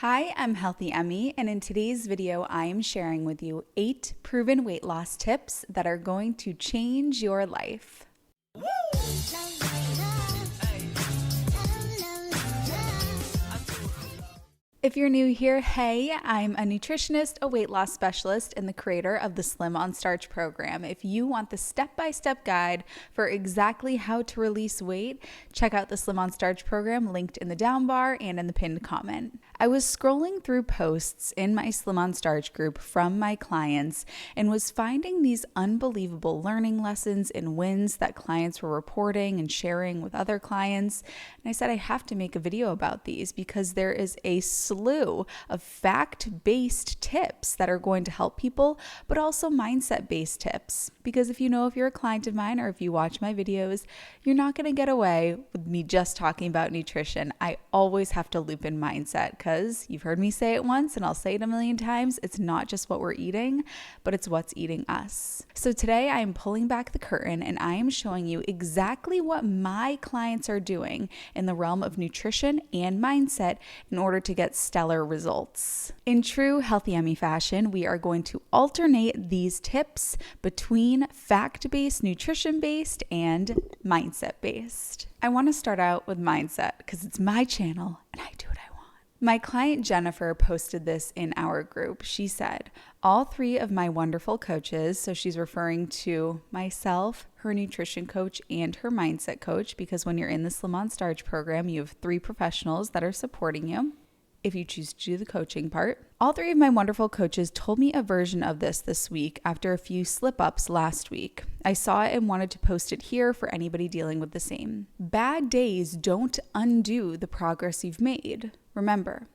Hi, I'm Healthy Emmy, and in today's video, I am sharing with you 8 proven weight loss tips that are going to change your life. If you're new here, hey, I'm a nutritionist, a weight loss specialist, and the creator of the Slim on Starch program. If you want the step-by-step guide for exactly how to release weight, check out the Slim on Starch program linked in the down bar and in the pinned comment. I was scrolling through posts in my Slim on Starch group from my clients and was finding these unbelievable learning lessons and wins that clients were reporting and sharing with other clients. And I said, I have to make a video about these because there is a slew of fact-based tips that are going to help people, but also mindset-based tips. Because if you're a client of mine or if you watch my videos, you're not going to get away with me just talking about nutrition. I always have to loop in mindset because you've heard me say it once and I'll say it a million times. It's not just what we're eating, but it's what's eating us. So today I am pulling back the curtain and I am showing you exactly what my clients are doing in the realm of nutrition and mindset in order to get stellar results. In true Healthy Emmy fashion, we are going to alternate these tips between fact-based, nutrition-based, and mindset-based. I want to start out with mindset because it's my channel and I do what I want. My client Jennifer posted this in our group. She said, all 3 of my wonderful coaches, so she's referring to myself, her nutrition coach, and her mindset coach, because when you're in the Slim on Starch program, you have 3 professionals that are supporting you if you choose to do the coaching part. All 3 of my wonderful coaches told me a version of this week after a few slip-ups last week. I saw it and wanted to post it here for anybody dealing with the same. Bad days don't undo the progress you've made. Remember,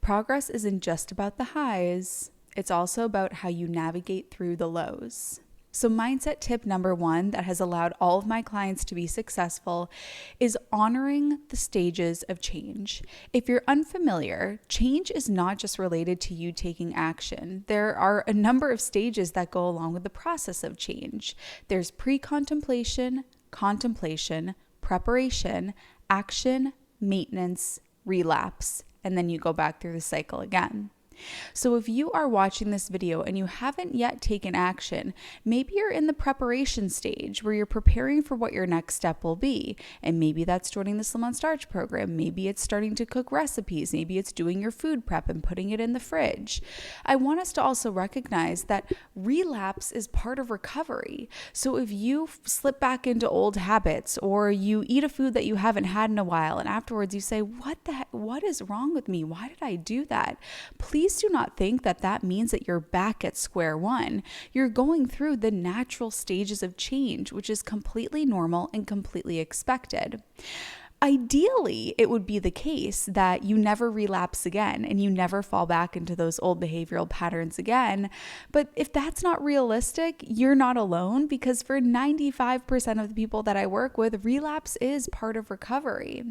progress isn't just about the highs, it's also about how you navigate through the lows. So mindset tip number 1 that has allowed all of my clients to be successful is honoring the stages of change. If you're unfamiliar, change is not just related to you taking action. There are a number of stages that go along with the process of change. There's pre-contemplation, contemplation, preparation, action, maintenance, relapse, and then you go back through the cycle again. So if you are watching this video and you haven't yet taken action, maybe you're in the preparation stage where you're preparing for what your next step will be. And maybe that's joining the Slim on Starch program. Maybe it's starting to cook recipes. Maybe it's doing your food prep and putting it in the fridge. I want us to also recognize that relapse is part of recovery. So if you slip back into old habits or you eat a food that you haven't had in a while and afterwards you say, what is wrong with me? Why did I do that? Please do not think that that means that you're back at square one. You're going through the natural stages of change, which is completely normal and completely expected. Ideally, it would be the case that you never relapse again and you never fall back into those old behavioral patterns again. But if that's not realistic, you're not alone, because for 95% of the people that I work with, relapse is part of recovery.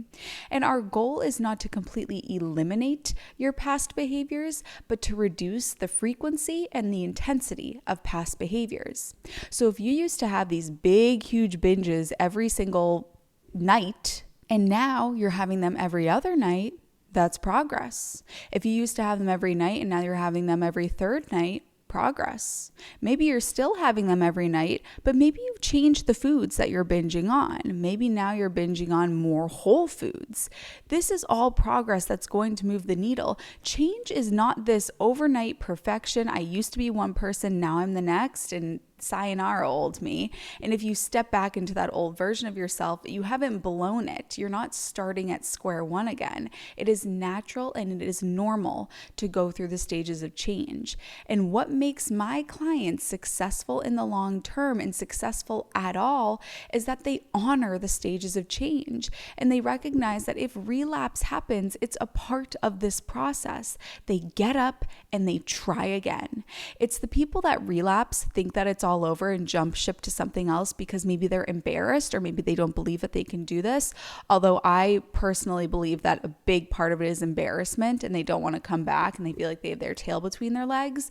And our goal is not to completely eliminate your past behaviors, but to reduce the frequency and the intensity of past behaviors. So if you used to have these big, huge binges every single night, and now you're having them every other night, that's progress. If you used to have them every night and now you're having them every third night, progress. Maybe you're still having them every night, but maybe you've changed the foods that you're binging on. Maybe now you're binging on more whole foods. This is all progress that's going to move the needle. Change is not this overnight perfection. I used to be one person, now I'm the next, and sayonara, old me. And if you step back into that old version of yourself, you haven't blown it. You're not starting at square one again. It is natural and it is normal to go through the stages of change. And what makes my clients successful in the long term and successful at all is that they honor the stages of change. And they recognize that if relapse happens, it's a part of this process. They get up and they try again. It's the people that relapse, think that it's all over and jump ship to something else because maybe they're embarrassed or maybe they don't believe that they can do this. Although I personally believe that a big part of it is embarrassment and they don't want to come back and they feel like they have their tail between their legs.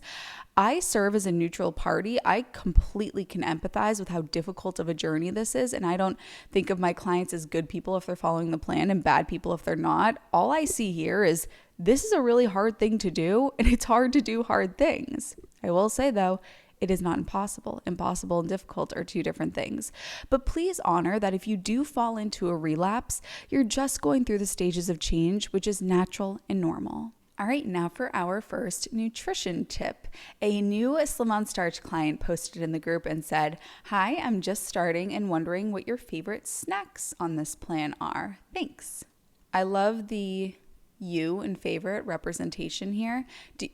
I serve as a neutral party. I completely can empathize with how difficult of a journey this is. And I don't think of my clients as good people if they're following the plan and bad people if they're not. All I see here is This is a really hard thing to do, and it's hard to do hard things. I will say though, it is not impossible. Impossible and difficult are two different things. But please honor that if you do fall into a relapse, you're just going through the stages of change, which is natural and normal. All right, now for our first nutrition tip. A new Slim on Starch client posted in the group and said, "Hi, I'm just starting and wondering what your favorite snacks on this plan are. Thanks." I love the you and favorite representation here. Do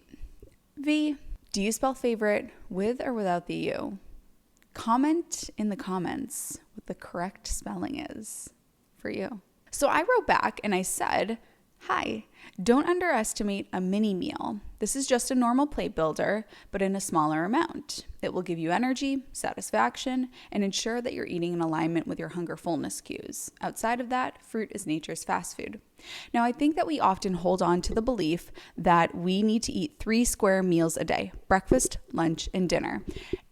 you spell favorite with or without the U? Comment in the comments what the correct spelling is for you. So I wrote back and I said, "Hi, don't underestimate a mini meal. This is just a normal plate builder, but in a smaller amount. It will give you energy, satisfaction, and ensure that you're eating in alignment with your hunger fullness cues. Outside of that, fruit is nature's fast food." Now, I think that we often hold on to the belief that we need to eat 3 square meals a day: breakfast, lunch, and dinner.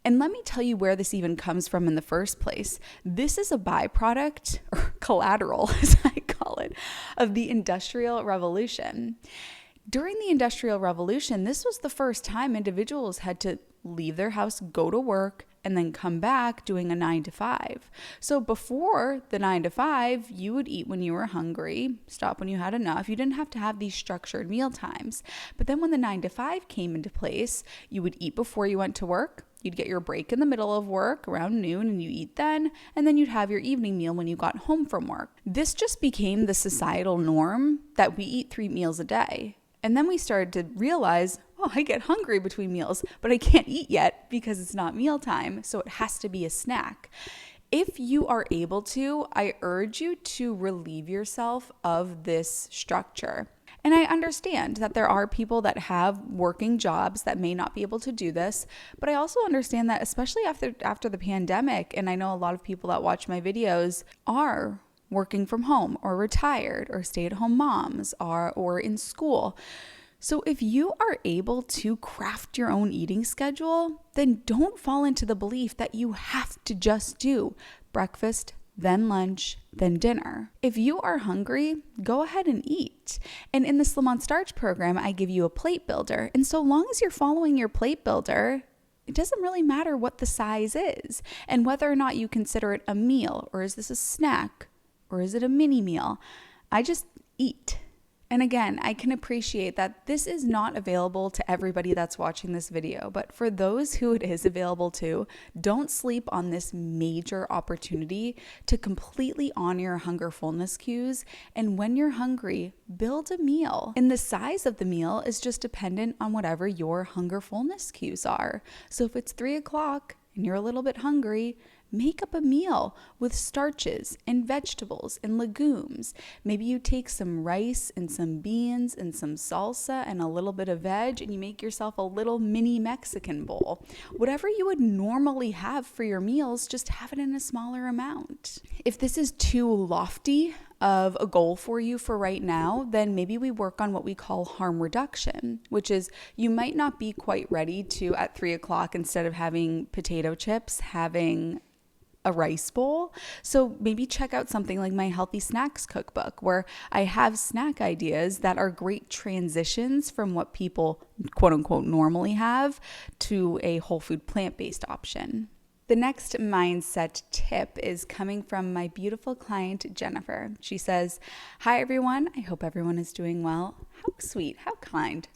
And let me tell you where this even comes from in the first place. This is a byproduct, or collateral as I call it, of the Industrial Revolution. During the Industrial Revolution, this was the first time individuals had to leave their house, go to work, and then come back doing a 9 to 5. So before the 9 to 5, you would eat when you were hungry, stop when you had enough. You didn't have to have these structured meal times. But then when the 9 to 5 came into place, you would eat before you went to work. You'd get your break in the middle of work around noon and you eat then, and then you'd have your evening meal when you got home from work. This just became the societal norm that we eat 3 meals a day. And then we started to realize, oh, I get hungry between meals, but I can't eat yet because it's not mealtime, so it has to be a snack. If you are able to, I urge you to relieve yourself of this structure. And I understand that there are people that have working jobs that may not be able to do this, but I also understand that especially after the pandemic, and I know a lot of people that watch my videos are working from home or retired or stay-at-home moms or in school. So if you are able to craft your own eating schedule, then don't fall into the belief that you have to just do breakfast, then lunch, then dinner. If you are hungry, go ahead and eat. And in the Slim on Starch program, I give you a plate builder. And so long as you're following your plate builder, it doesn't really matter what the size is and whether or not you consider it a meal, or is this a snack, or is it a mini meal? I just eat. And again, I can appreciate that this is not available to everybody that's watching this video, but for those who it is available to, don't sleep on this major opportunity to completely honor your hunger fullness cues. And when you're hungry, build a meal. And the size of the meal is just dependent on whatever your hunger fullness cues are. So if it's 3 o'clock and you're a little bit hungry, make up a meal with starches and vegetables and legumes. Maybe you take some rice and some beans and some salsa and a little bit of veg and you make yourself a little mini Mexican bowl. Whatever you would normally have for your meals, just have it in a smaller amount. If this is too lofty of a goal for you for right now, then maybe we work on what we call harm reduction, which is you might not be quite ready to, at 3 o'clock, instead of having potato chips, having a rice bowl. So maybe check out something like my Healthy Snacks cookbook, where I have snack ideas that are great transitions from what people quote unquote normally have to a whole food plant-based option. The next mindset tip is coming from my beautiful client, Jennifer. She says, "Hi everyone, I hope everyone is doing well." How sweet, how kind.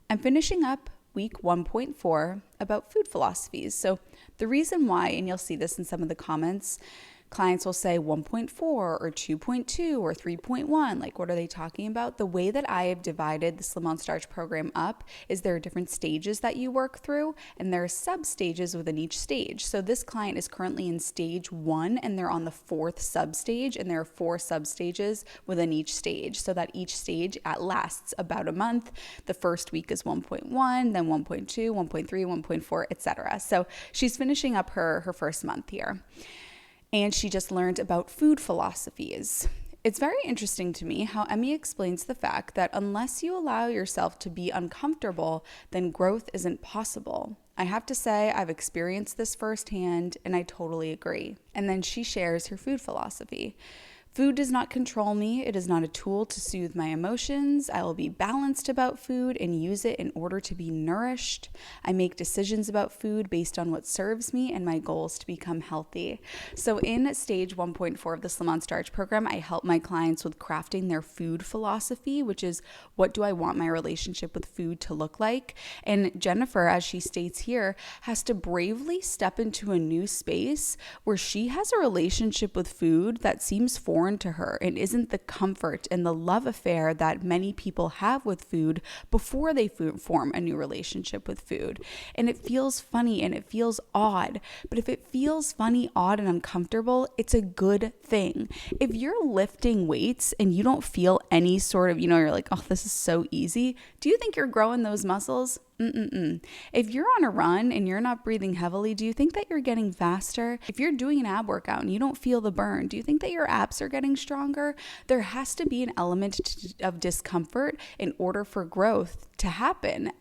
"I'm finishing up week 1.4 about food philosophies." So the reason why, and you'll see this in some of the comments, clients will say 1.4 or 2.2 or 3.1. Like, what are they talking about? The way that I have divided the Slim on Starch program up is there are different stages that you work through, and there are sub-stages within each stage. So this client is currently in stage 1, and they're on the 4th sub-stage, and there are 4 sub-stages within each stage, so that each stage lasts about a month. The first week is 1.1, then 1.2, 1.3, 1.4, etc. So she's finishing up her first month here. And she just learned about food philosophies. It's very interesting to me how Emmy explains the fact that unless you allow yourself to be uncomfortable, then growth isn't possible. I have to say I've experienced this firsthand, and I totally agree. And then she shares her food philosophy. Food does not control me. It is not a tool to soothe my emotions. I will be balanced about food and use it in order to be nourished. I make decisions about food based on what serves me and my goals to become healthy. So in stage 1.4 of the Slim on Starch program, I help my clients with crafting their food philosophy, which is what do I want my relationship with food to look like? And Jennifer, as she states here, has to bravely step into a new space where she has a relationship with food that seems foreign to her and isn't the comfort and the love affair that many people have with food before they form a new relationship with food. And it feels funny and it feels odd. But if it feels funny, odd, and uncomfortable, it's a good thing. If you're lifting weights and you don't feel any sort of, you're like, oh, this is so easy. Do you think you're growing those muscles? If you're on a run and you're not breathing heavily, do you think that you're getting faster? If you're doing an ab workout and you don't feel the burn, do you think that your abs are getting stronger? There has to be an element of discomfort in order for growth to happen.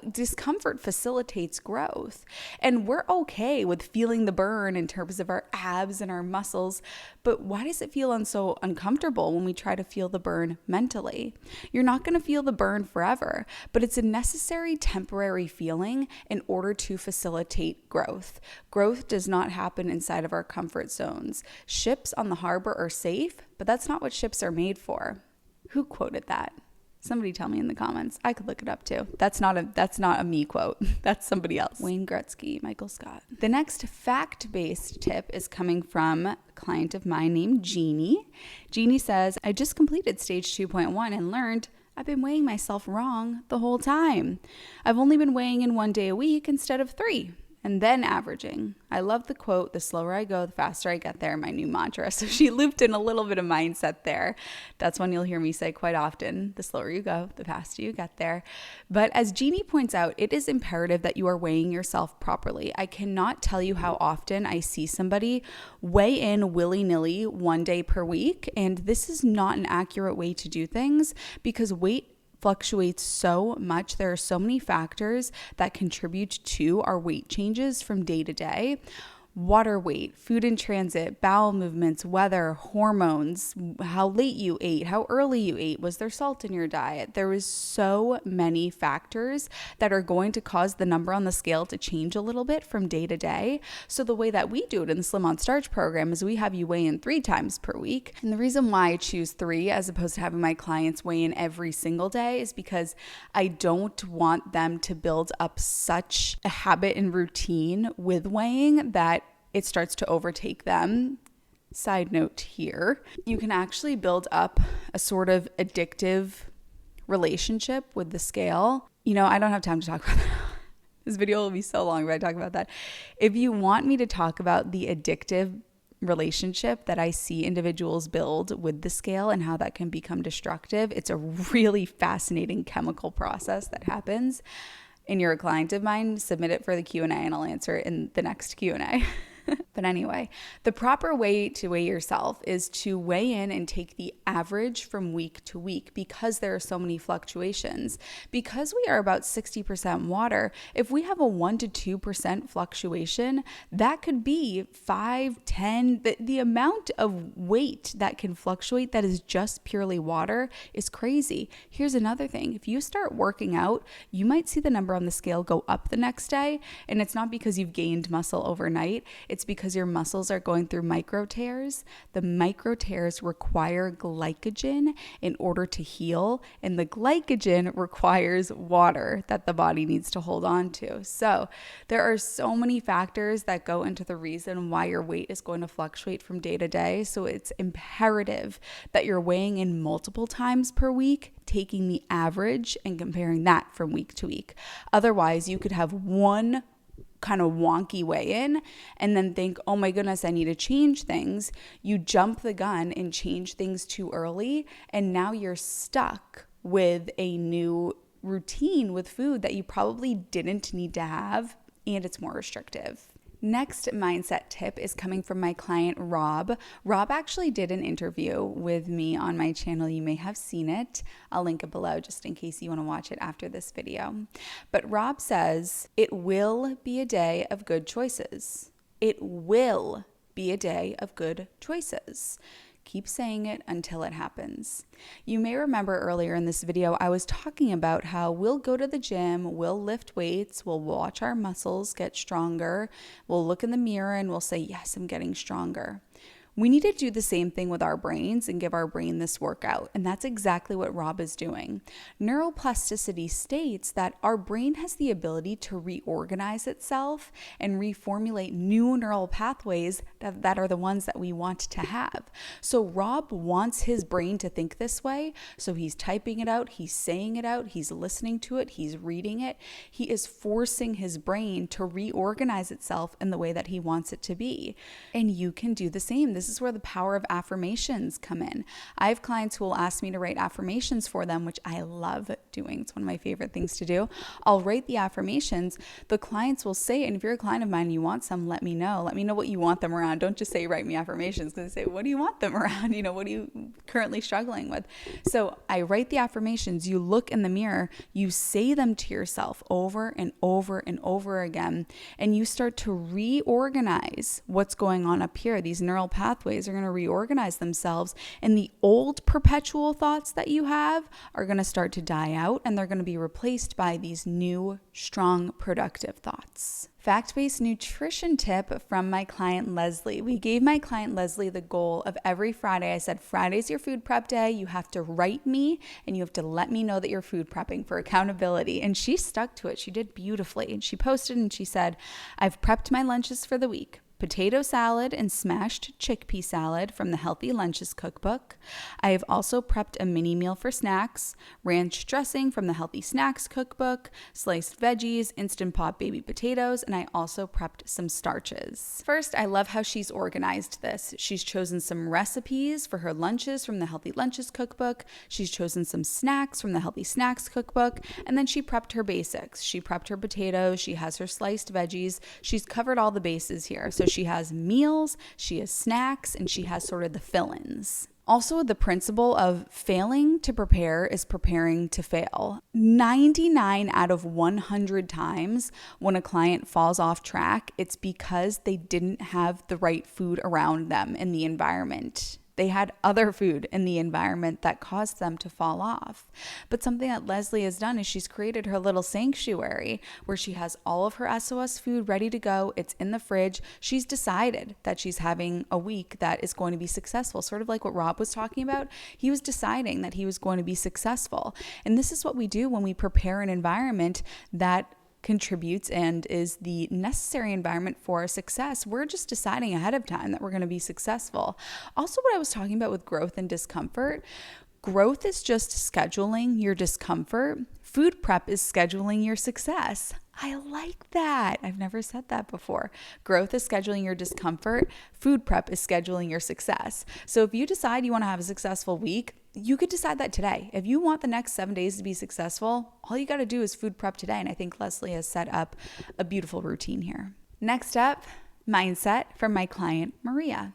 Discomfort facilitates growth. And we're okay with feeling the burn in terms of our abs and our muscles, but why does it feel so uncomfortable when we try to feel the burn mentally? You're not going to feel the burn forever, but it's a necessary temporary feeling in order to facilitate growth. Growth does not happen inside of our comfort zones. Ships on the harbor are safe, but that's not what ships are made for. Who quoted that? Somebody tell me in the comments. I could look it up too. That's not a me quote. That's somebody else. Wayne Gretzky, Michael Scott. The next fact-based tip is coming from a client of mine named Jeannie. Jeannie says, I just completed stage 2.1 and learned I've been weighing myself wrong the whole time. I've only been weighing in 1 day a week instead of 3. And then averaging. I love the quote, the slower I go, the faster I get there, my new mantra. So she looped in a little bit of mindset there. That's one you'll hear me say quite often. The slower you go, the faster you get there. But as Jeannie points out, it is imperative that you are weighing yourself properly. I cannot tell you how often I see somebody weigh in willy-nilly 1 day per week. And this is not an accurate way to do things because weight fluctuates so much. There are so many factors that contribute to our weight changes from day to day. Water weight, food in transit, bowel movements, weather, hormones, how late you ate, how early you ate, was there salt in your diet? There is so many factors that are going to cause the number on the scale to change a little bit from day to day. So the way that we do it in the Slim on Starch program is we have you weigh in 3 times per week. And the reason why I choose 3 as opposed to having my clients weigh in every single day is because I don't want them to build up such a habit and routine with weighing that it starts to overtake them. Side note here, you can actually build up a sort of addictive relationship with the scale. I don't have time to talk about that. This video will be so long if I talk about that. If you want me to talk about the addictive relationship that I see individuals build with the scale and how that can become destructive, it's a really fascinating chemical process that happens. And you're a client of mine, submit it for the Q&A and I'll answer it in the next Q&A. But anyway, the proper way to weigh yourself is to weigh in and take the average from week to week because there are so many fluctuations. Because we are about 60% water, if we have a 1 to 2% fluctuation, that could be 5, 10. The amount of weight that can fluctuate that is just purely water is crazy. Here's another thing. If you start working out, you might see the number on the scale go up the next day. And it's not because you've gained muscle overnight. It's because your muscles are going through micro tears. The micro tears require glycogen in order to heal, and the glycogen requires water that the body needs to hold on to. So there are so many factors that go into the reason why your weight is going to fluctuate from day to day. So it's imperative that you're weighing in multiple times per week, taking the average and comparing that from week to week. Otherwise, you could have one kind of wonky weigh in and then think, oh my goodness, I need to change things. You jump the gun and change things too early. And now you're stuck with a new routine with food that you probably didn't need to have, and it's more restrictive. Next mindset tip is coming from my client, Rob. Rob actually did an interview with me on my channel. You may have seen it. I'll link it below just in case you want to watch it after this video. But Rob says, it will be a day of good choices. It will be a day of good choices. Keep saying it until it happens. You may remember earlier in this video, I was talking about how we'll go to the gym, we'll lift weights, we'll watch our muscles get stronger, we'll look in the mirror and we'll say, yes, I'm getting stronger. We need to do the same thing with our brains and give our brain this workout. And that's exactly what Rob is doing. Neuroplasticity states that our brain has the ability to reorganize itself and reformulate new neural pathways that are the ones that we want to have. So Rob wants his brain to think this way. So he's typing it out, he's saying it out, he's listening to it, he's reading it. He is forcing his brain to reorganize itself in the way that he wants it to be. And you can do the same. This is where the power of affirmations come in. I have clients who will ask me to write affirmations for them, which I love doing. It's one of my favorite things to do. I'll write the affirmations. The clients will say, and if you're a client of mine and you want some, let me know. Let me know what you want them around. Don't just say, write me affirmations, because they say, what do you want them around? What are you currently struggling with? So I write the affirmations. You look in the mirror, you say them to yourself over and over and over again, and you start to reorganize what's going on up here. These neural pathways are going to reorganize themselves, and the old perpetual thoughts that you have are going to start to die out, and they're going to be replaced by these new, strong, productive thoughts. Fact-based nutrition tip from my client Leslie. We gave my client Leslie the goal of every Friday. I said, Friday's your food prep day. You have to write me and you have to let me know that you're food prepping for accountability. And she stuck to it. She did beautifully. And she posted and she said, I've prepped my lunches for the week. Potato salad and smashed chickpea salad from the Healthy Lunches cookbook. I have also prepped a mini meal for snacks, ranch dressing from the Healthy Snacks cookbook, sliced veggies, Instant Pot baby potatoes, and I also prepped some starches. First, I love how she's organized this. She's chosen some recipes for her lunches from the Healthy Lunches cookbook. She's chosen some snacks from the Healthy Snacks cookbook, and then she prepped her basics. She prepped her potatoes, she has her sliced veggies. She's covered all the bases here. So she has meals, she has snacks, and she has sort of the fill-ins. Also, the principle of failing to prepare is preparing to fail. 99 out of 100 times when a client falls off track, it's because they didn't have the right food around them in the environment. They had other food in the environment that caused them to fall off. But something that Leslie has done is she's created her little sanctuary where she has all of her SOS food ready to go. It's in the fridge. She's decided that she's having a week that is going to be successful, sort of like what Rob was talking about. He was deciding that he was going to be successful. And this is what we do when we prepare an environment that contributes and is the necessary environment for success. We're just deciding ahead of time that we're going to be successful. Also, what I was talking about with growth and discomfort, growth is just scheduling your discomfort. Food prep is scheduling your success. I like that. I've never said that before. Growth is scheduling your discomfort. Food prep is scheduling your success. So if you decide you want to have a successful week, you could decide that today. If you want the next 7 days to be successful, all you got to do is food prep today. And I think Leslie has set up a beautiful routine here. Next up, mindset from my client, Maria.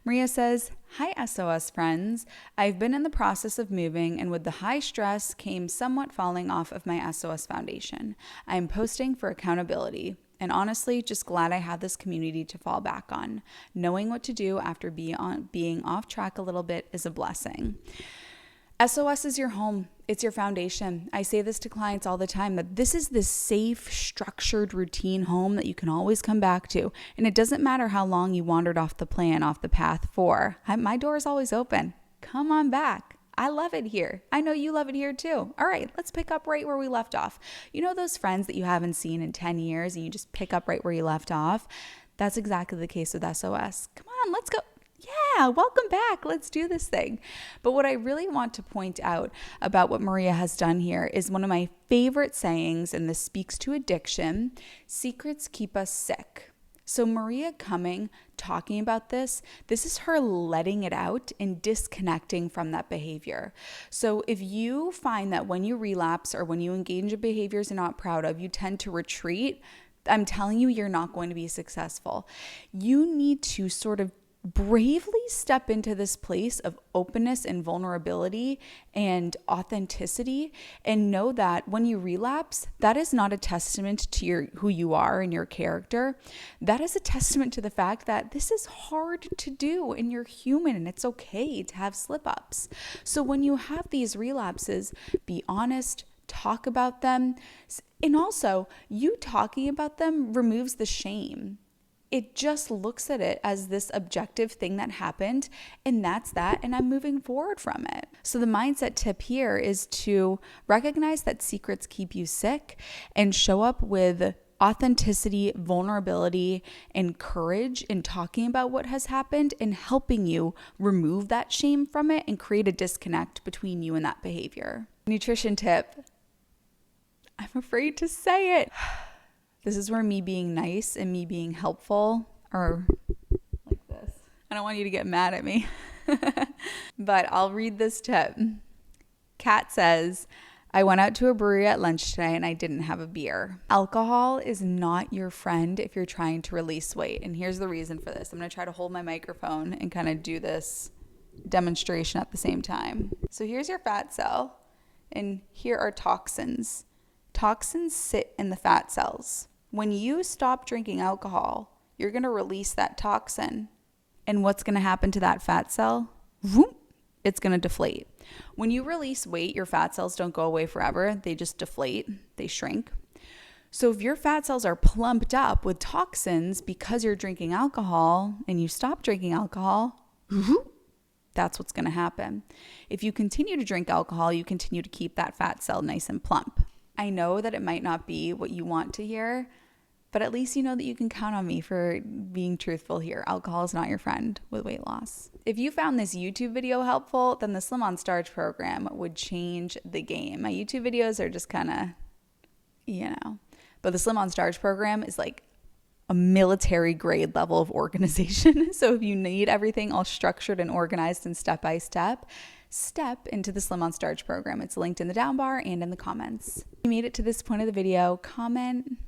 Maria says, hi, SOS friends. I've been in the process of moving, and with the high stress came somewhat falling off of my SOS foundation. I am posting for accountability. And honestly, just glad I had this community to fall back on. Knowing what to do after being off track a little bit is a blessing. SOS is your home. It's your foundation. I say this to clients all the time, that this is the safe, structured routine home that you can always come back to. And it doesn't matter how long you wandered off the plan, off the path for. My door is always open. Come on back. I love it here. I know you love it here too. All right, let's pick up right where we left off. You know those friends that you haven't seen in 10 years and you just pick up right where you left off? That's exactly the case with SOS. Come on, let's go. Yeah, welcome back. Let's do this thing. But what I really want to point out about what Maria has done here is one of my favorite sayings, and this speaks to addiction: secrets keep us sick. So Maria talking about this is her letting it out and disconnecting from that behavior. So if you find that when you relapse or when you engage in behaviors you're not proud of, you tend to retreat, I'm telling you, you're not going to be successful. You need to sort of bravely step into this place of openness and vulnerability and authenticity, and know that when you relapse, that is not a testament to who you are and your character. That is a testament to the fact that this is hard to do and you're human and it's okay to have slip-ups. So when you have these relapses, be honest, talk about them, and also you talking about them removes the shame. It just looks at it as this objective thing that happened, and that's that, and I'm moving forward from it. So the mindset tip here is to recognize that secrets keep you sick and show up with authenticity, vulnerability, and courage in talking about what has happened and helping you remove that shame from it and create a disconnect between you and that behavior. Nutrition tip. I'm afraid to say it. This is where me being nice and me being helpful are like this. I don't want you to get mad at me, but I'll read this tip. Kat says, I went out to a brewery at lunch today and I didn't have a beer. Alcohol is not your friend if you're trying to release weight. And here's the reason for this. I'm going to try to hold my microphone and kind of do this demonstration at the same time. So here's your fat cell, and here are toxins. Toxins sit in the fat cells. When you stop drinking alcohol, you're going to release that toxin. And what's going to happen to that fat cell? It's going to deflate. When you release weight, your fat cells don't go away forever. They just deflate. They shrink. So if your fat cells are plumped up with toxins because you're drinking alcohol and you stop drinking alcohol, that's what's going to happen. If you continue to drink alcohol, you continue to keep that fat cell nice and plump. I know that it might not be what you want to hear, but at least you know that you can count on me for being truthful here. Alcohol is not your friend with weight loss. If you found this YouTube video helpful, then the Slim on Starch program would change the game. My YouTube videos are just kind of, but the Slim on Starch program is like a military grade level of organization. So if you need everything all structured and organized and step by step into the Slim on Starch program. It's linked in the down bar and in the comments. If you made it to this point of the video, comment,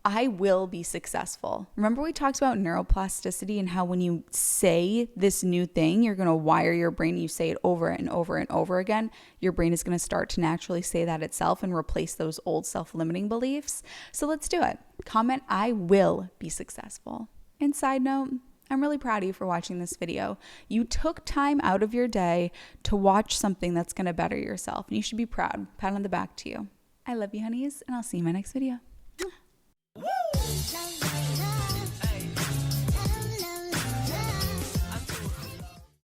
I will be successful. Remember we talked about neuroplasticity and how when you say this new thing, you're going to wire your brain. You say it over and over and over again. Your brain is going to start to naturally say that itself and replace those old self-limiting beliefs. So let's do it. Comment, I will be successful. And side note, I'm really proud of you for watching this video. You took time out of your day to watch something that's going to better yourself. And you should be proud. Pat on the back to you. I love you, honeys, and I'll see you in my next video.